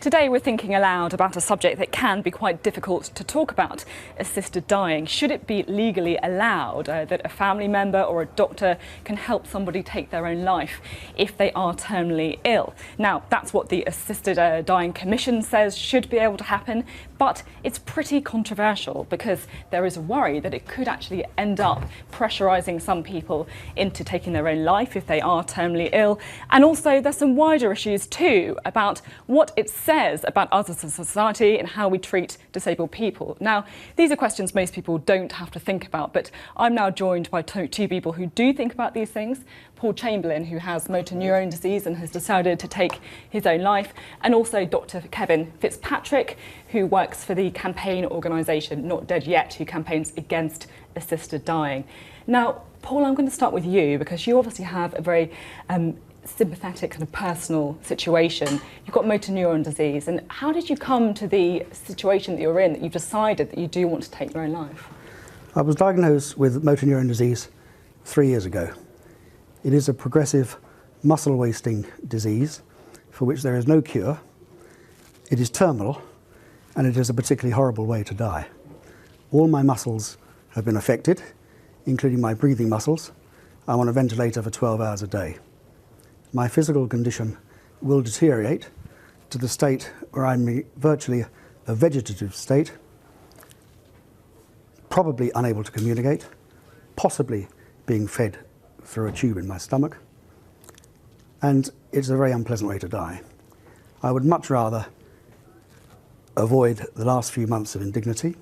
Today we're thinking aloud about a subject that can be quite difficult to talk about: assisted dying. Should it be legally allowed that a family member or a doctor can help somebody take their own life if they are terminally ill? Now, that's what the Assisted Dying Commission says should be able to happen, but it's pretty controversial because there is a worry that it could actually end up pressurising some people into taking their own life if they are terminally ill. And also there's some wider issues too about what it says about us as a society and how we treat disabled people. Now, these are questions most people don't have to think about, but I'm now joined by two people who do think about these things. Paul Chamberlain, who has motor neurone disease and has decided to take his own life, and also Dr. Kevin Fitzpatrick, who works for the campaign organisation Not Dead Yet, who campaigns against assisted dying. Now, Paul, I'm going to start with you because you obviously have a very sympathetic kind of personal situation. You've got motor neuron disease, and how did you come to the situation that you're in, that you've decided that you do want to take your own life? I was diagnosed with motor neuron disease 3 years ago. It is a progressive muscle wasting disease for which there is no cure. It is terminal, and it is a particularly horrible way to die. All my muscles have been affected, including my breathing muscles. I'm on a ventilator for 12 hours a day. My physical condition will deteriorate to the state where I'm virtually a vegetative state, probably unable to communicate, possibly being fed through a tube in my stomach, and it's a very unpleasant way to die. I would much rather avoid the last few months of indignity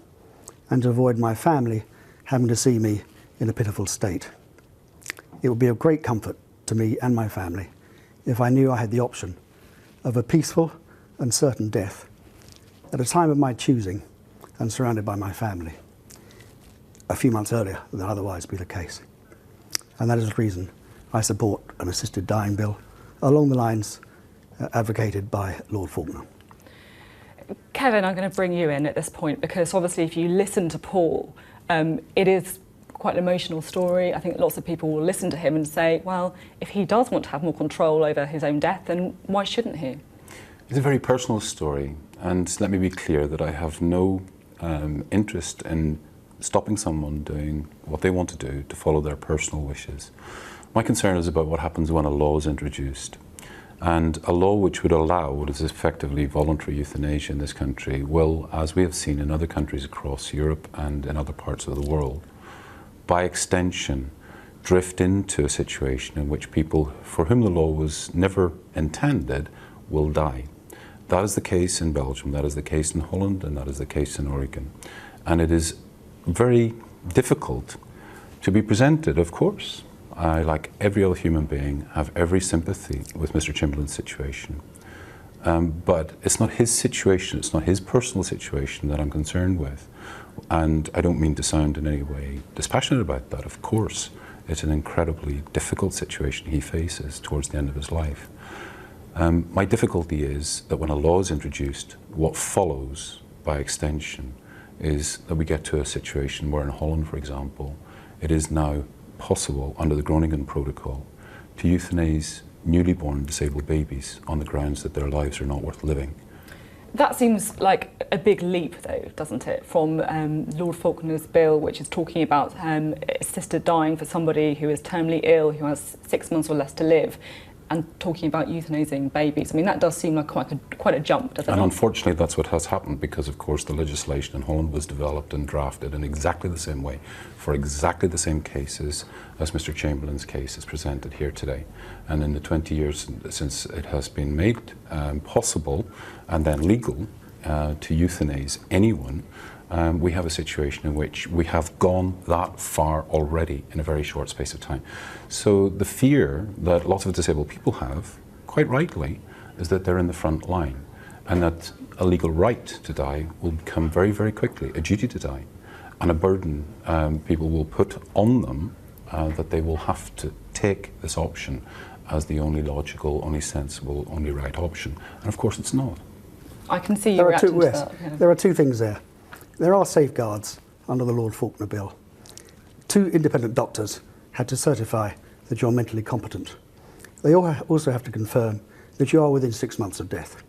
and to avoid my family having to see me in a pitiful state. It would be of great comfort to me and my family if I knew I had the option of a peaceful and certain death at a time of my choosing and surrounded by my family a few months earlier than otherwise be the case. And that is the reason I support an assisted dying bill along the lines advocated by Lord Faulkner. Kevin, I'm going to bring you in at this point because obviously if you listen to Paul, it is quite an emotional story. I think lots of people will listen to him and say, well, if he does want to have more control over his own death, then why shouldn't he? It's a very personal story, and let me be clear that I have no interest in stopping someone doing what they want to do to follow their personal wishes. My concern is about what happens when a law is introduced. And a law which would allow what is effectively voluntary euthanasia in this country will, as we have seen in other countries across Europe and in other parts of the world, by extension, drift into a situation in which people for whom the law was never intended will die. That is the case in Belgium, that is the case in Holland, and that is the case in Oregon. And it is very difficult to be presented, of course. I, like every other human being, have every sympathy with Mr. Chamberlain's situation. But it's not his situation, it's not his personal situation that I'm concerned with. And I don't mean to sound in any way dispassionate about that. Of course, it's an incredibly difficult situation he faces towards the end of his life. My difficulty is that when a law is introduced, what follows by extension is that we get to a situation where in Holland, for example, it is now possible under the Groningen Protocol to euthanize newly born disabled babies on the grounds that their lives are not worth living. That seems like a big leap, though, doesn't it, from Lord Faulkner's bill, which is talking about assisted dying for somebody who is terminally ill, who has 6 months or less to live, and talking about euthanizing babies. I mean, that does seem like quite a jump, doesn't it? And unfortunately, that's what has happened because, of course, the legislation in Holland was developed and drafted in exactly the same way for exactly the same cases as Mr. Chamberlain's case is presented here today. And in the 20 years since it has been made possible and then legal to euthanize anyone, we have a situation in which we have gone that far already in a very short space of time. So the fear that lots of disabled people have, quite rightly, is that they're in the front line and that a legal right to die will become very, very quickly a duty to die and a burden people will put on them that they will have to take this option as the only logical, only sensible, only right option. And of course it's not. I can see you reacting to that. Yeah. There are two things there. There are safeguards under the Lord Faulkner bill 2 independent doctors had to certify that you're mentally competent. They also have to confirm that you are within 6 months of death.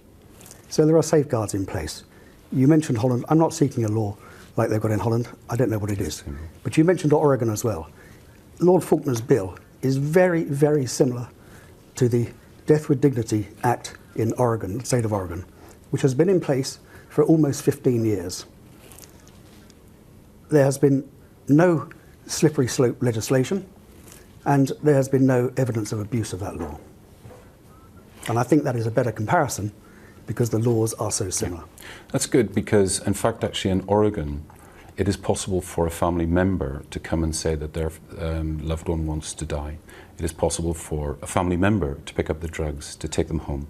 So there are safeguards in place. You mentioned Holland. I'm not seeking a law like they've got in Holland. I don't know what it is. But you mentioned Oregon as well. Lord Faulkner's bill is very, very similar to the Death with Dignity Act in Oregon, the state of Oregon, which has been in place for almost 15 years. There has been no slippery slope legislation, and there has been no evidence of abuse of that law. And I think that is a better comparison because the laws are so similar. That's good because, in fact, actually in Oregon, it is possible for a family member to come and say that their loved one wants to die. It is possible for a family member to pick up the drugs, to take them home.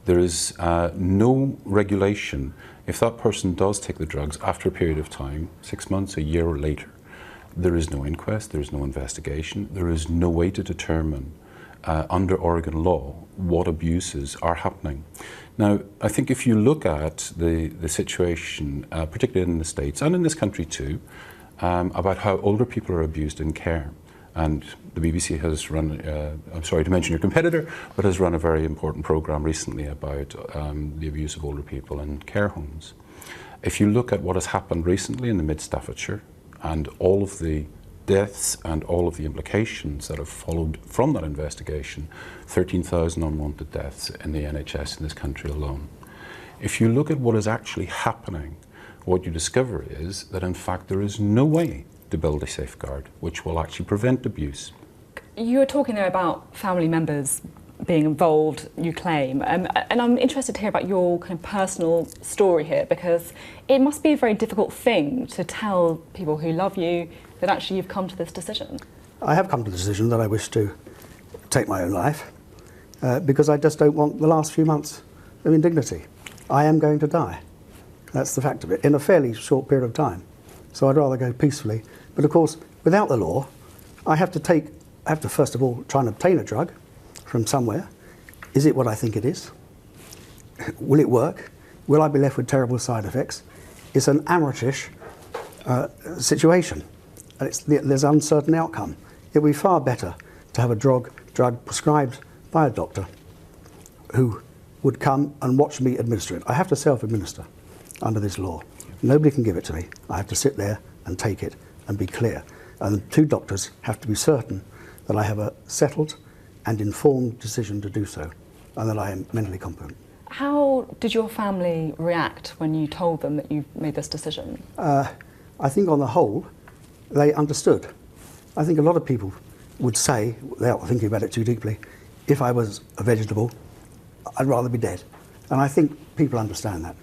There is no regulation if that person does take the drugs after a period of time, 6 months, a year or later. There is no inquest, there is no investigation, there is no way to determine under Oregon law what abuses are happening. Now, I think if you look at the situation, particularly in the States and in this country too, about how older people are abused in care, and the BBC has run, I'm sorry to mention your competitor, but has run a very important programme recently about the abuse of older people in care homes. If you look at what has happened recently in the Mid-Staffordshire and all of the deaths and all of the implications that have followed from that investigation, 13,000 unwanted deaths in the NHS in this country alone. If you look at what is actually happening, what you discover is that in fact there is no way to build a safeguard which will actually prevent abuse. You were talking there about family members being involved, you claim, and I'm interested to hear about your kind of personal story here, because it must be a very difficult thing to tell people who love you that actually you've come to this decision. I have come to the decision that I wish to take my own life because I just don't want the last few months of indignity. I am going to die. That's the fact of it, in a fairly short period of time. So I'd rather go peacefully. But of course, without the law, I have to first of all try and obtain a drug from somewhere. Is it what I think it is? Will it work? Will I be left with terrible side effects? It's an amateurish situation. And there's an uncertain outcome. It would be far better to have a drug prescribed by a doctor who would come and watch me administer it. I have to self-administer under this law. Nobody can give it to me. I have to sit there and take it and be clear. And the 2 doctors have to be certain that I have a settled and informed decision to do so, and that I am mentally competent. How did your family react when you told them that you made this decision? I think on the whole, they understood. I think a lot of people would say, without thinking about it too deeply, if I was a vegetable, I'd rather be dead. And I think people understand that.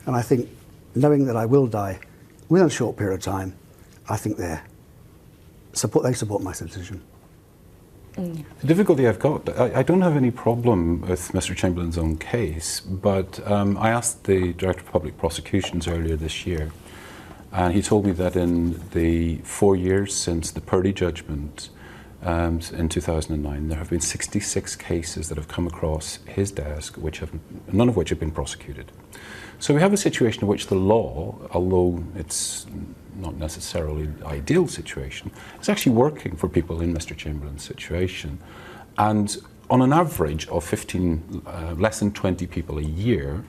And I think knowing that I will die within a short period of time, I think they support my decision. The difficulty I've got, I don't have any problem with Mr. Chamberlain's own case, but I asked the Director of Public Prosecutions earlier this year, and he told me that in the 4 years since the Purdy judgment in 2009, there have been 66 cases that have come across his desk, none of which have been prosecuted. So we have a situation in which the law, although it's not necessarily the ideal situation, is actually working for people in Mr. Chamberlain's situation. And on an average of less than 20 people a year,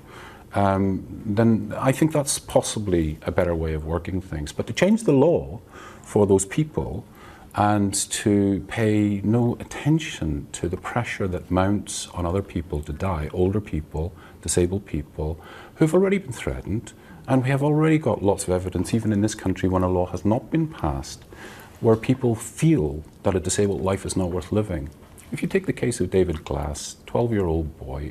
then I think that's possibly a better way of working things. But to change the law for those people and to pay no attention to the pressure that mounts on other people to die, older people, disabled people, who've already been threatened, and we have already got lots of evidence, even in this country when a law has not been passed, where people feel that a disabled life is not worth living. If you take the case of David Glass, 12-year-old boy,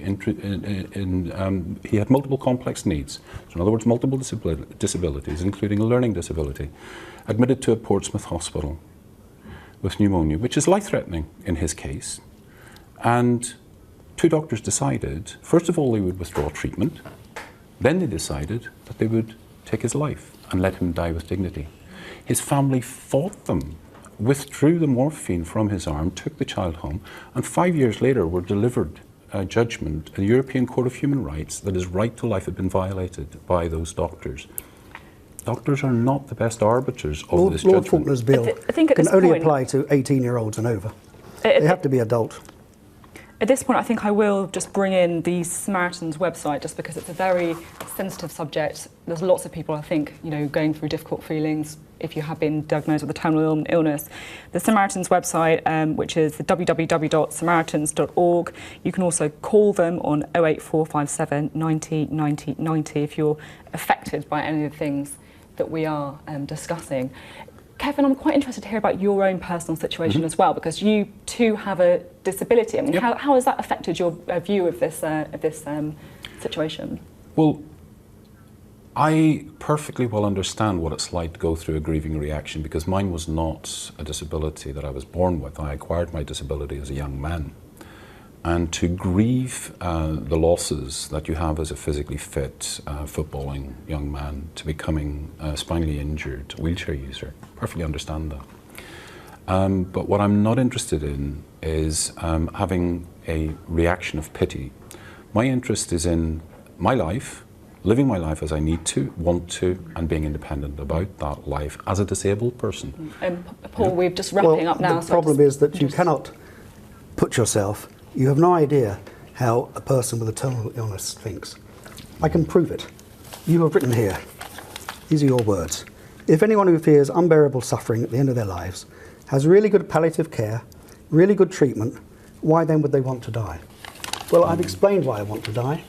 he had multiple complex needs, so in other words, multiple disabilities, including a learning disability, admitted to a Portsmouth hospital with pneumonia, which is life-threatening in his case. And 2 doctors decided, first of all, they would withdraw treatment. Then they decided that they would take his life and let him die with dignity. His family fought them, withdrew the morphine from his arm, took the child home, and 5 years later were delivered a judgment in the European Court of Human Rights that his right to life had been violated by those doctors. Doctors are not the best arbiters of Lord, this Lord judgment. Faulkner's bill I think at can this only point- apply to 18-year-olds and over. They have to be adult. At this point, I think I will just bring in the Samaritans website, just because it's a very sensitive subject. There's lots of people, I think, going through difficult feelings if you have been diagnosed with a terminal illness. The Samaritans website, which is www.samaritans.org. You can also call them on 08457 90 90 90 if you're affected by any of the things that we are discussing. Kevin, I'm quite interested to hear about your own personal situation as well, because you too have a disability. I mean, how has that affected your view of this situation? Well, I perfectly well understand what it's like to go through a grieving reaction, because mine was not a disability that I was born with. I acquired my disability as a young man. And to grieve the losses that you have as a physically fit, footballing young man to becoming a spinally injured wheelchair user, perfectly understand that. But what I'm not interested in is having a reaction of pity. My interest is in my life, living my life as I need to, want to, and being independent about that life as a disabled person. Paul, we're just wrapping up now. The problem is that you cannot put yourself. You have no idea how a person with a terminal illness thinks. I can prove it. You have written here, these are your words. If anyone who fears unbearable suffering at the end of their lives has really good palliative care, really good treatment, why then would they want to die? Well, I've explained why I want to die.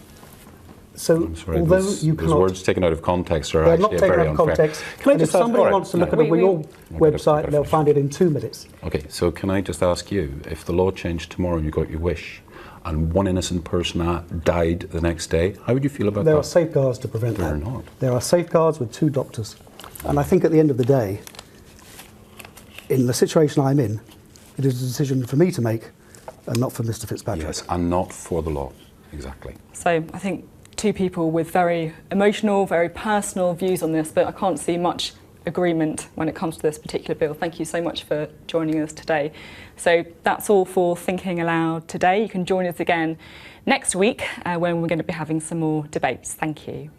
So, Sorry, although those cannot... words taken out of context are They're not actually taken very out of unfair. context. Can I And if just ask, somebody wants to look at your website, they'll find it in 2 minutes. Okay, so can I just ask you, if the law changed tomorrow and you got your wish, and one innocent person died the next day, how would you feel about that? There are safeguards to prevent that. There are not. There are safeguards with 2 doctors. And I think at the end of the day, in the situation I'm in, it is a decision for me to make and not for Mr. Fitzpatrick. Yes, and not for the law, exactly. So I think 2 people with very emotional, very personal views on this, but I can't see much agreement when it comes to this particular bill. Thank you so much for joining us today. So that's all for Thinking Aloud today. You can join us again next week when we're going to be having some more debates. Thank you.